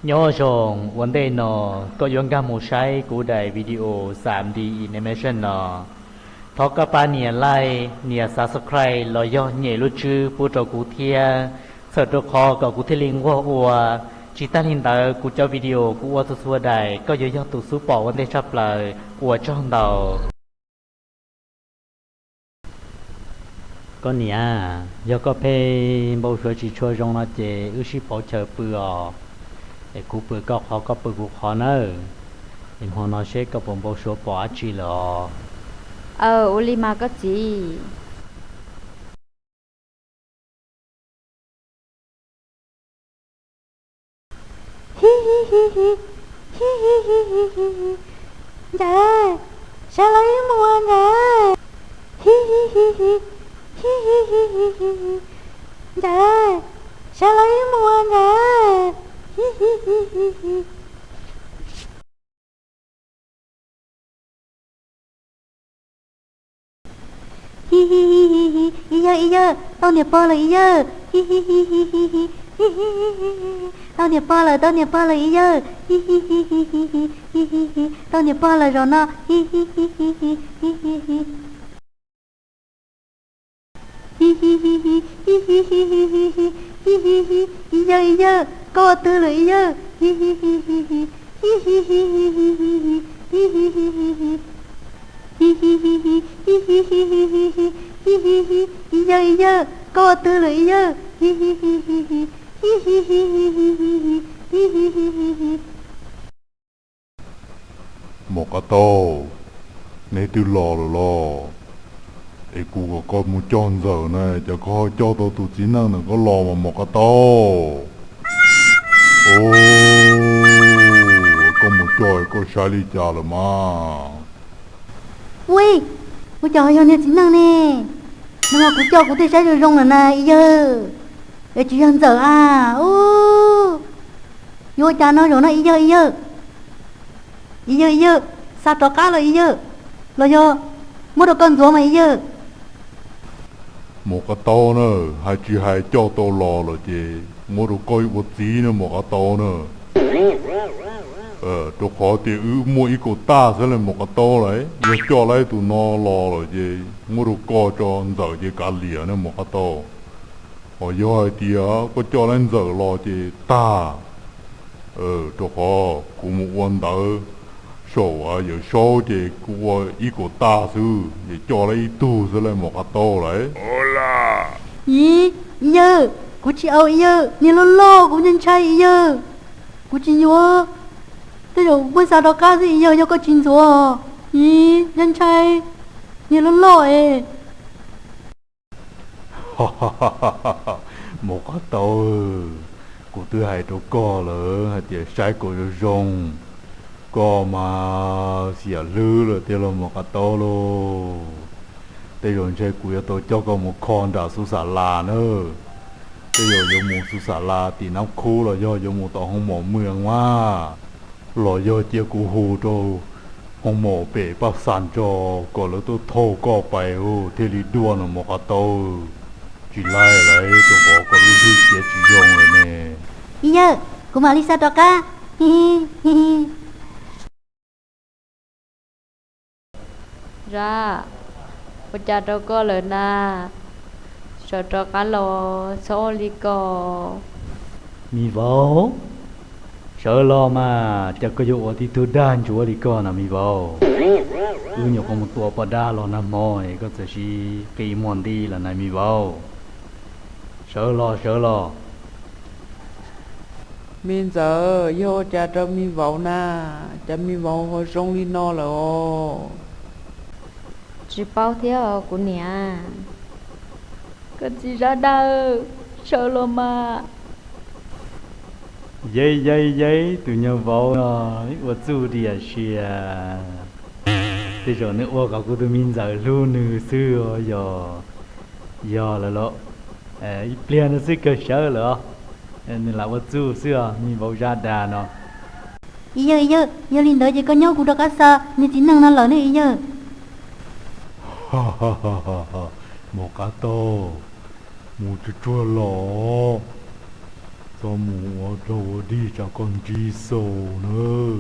nhớ rằng vấn đề nó có dùng cả một sai của đại video 3D animation nó thọ các bạn nhớ like nhớ subscribe lo do nhớ lúc chứ phụ trợ cụ thia sợ cho khó có cụ thia liên qua ua chỉ ta hiện tại cụ cho video của ua tu đại có do tụ số bỏ vấn đề sắp lại ua trong đầu con nhá do có phê bao số chỉ cho trong nó chế ước sĩ bảo trợ bữa để cụ bữa có khó có bữa cụ khó nữa em họ nói sẽ có bao số bỏ chỉ là Ulima có gì? Dạ, sao lấy mua nè? Dạ, sao lấy mua nè? Iya, tao nè po là iya. Tao nè po là iya. Tao nè po là rồi nó. Iya, có tư là iya. Iya, có tư là iya. Một cái tô nếu tôi lo ấy cụ có con muốn chọn giờ này cho có cho tôi tụi chính năng nó có lo mà một cái tô ô con một trời có sai đi chả là mà Ui, cô trời ơi nè chính năng nè. Nó mà cô cho cô thấy sai rồi rong là này giờ. Để chị ăn giờ à. Vô cha nó rồi nó giờ. Giờ. Sao cho cá là giờ. Là giờ. Mua được con rùa mà giờ. một cái tô nữa hay chỉ hay cho tôi lo rồi chứ mua được coi một tí nữa một cái tô nữa tôi khó thì mua ít của ta sẽ là một cái tô đấy giờ cho lấy tụi nó lo rồi chứ mua được coi cho giờ chứ cả lìa nữa một cái tô họ giờ hai tia có cho lên giờ lo chứ ta tôi khó cũng một quan đỡ số giờ số chứ cũng ít của ta sư giờ cho lấy tu sẽ là một cái tô đấy Ý, giờ. Cô chị ơi giờ. Nhìn lo cô nhân trai giờ. Cô chị nhớ. Thế rồi bây giờ đó cá gì giờ có chín rùa. Ý, nhân trai. Nhìn lo ấy. một cái tô của tôi hay đồ co lỡ hay tiệt sai của đồ rong co mà xỉa lư rồi tiêu là một cái tô luôn đây rồi chơi của tôi cho con một con đã su xả là nữa đây rồi dùng một su xả là thì nó khô rồi do dùng một tàu không mỏ mường mà rồi do chia của hồ rồi không mỏ bể bắp sàn cho còn là tôi thô co bài ô thế đi đua là một cái tô chỉ lại tôi có lúc thứ kia chỉ dùng rồi nè Giờ, cô mà Lisa đó cá. Ra, bây giờ đâu có lời na. Sợ cho cá lò, số li cò. mi vào sợ lo mà chắc có dụ thì tôi đan chúa đi con là mi vào nhiều con một tua bà đa lo nằm mỏi có thể chỉ kỳ mòn đi là này mi vào sợ lo Mình giờ vô cha cho mình vào na, cha mình vào hồi sông đi no là ô. Chỉ bao theo của nè. Có gì ra đâu, sợ lo mà. dây tụi nhau vào rồi và chú đi à xìa thế rồi nữa ô cả cô tụi mình giờ luôn nữa xưa giờ là lo ít liền nó sẽ cơ sở rồi nên là vật chú xưa mình vào ra đà nó Giờ linh đợi chỉ có nhau cũng được cả sao. Nên chính năng nó lớn này giờ. một cá tô một chút chua lò cho mù đồ đi cho con chi sầu nữa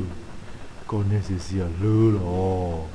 con này sẽ xỉa lư rồi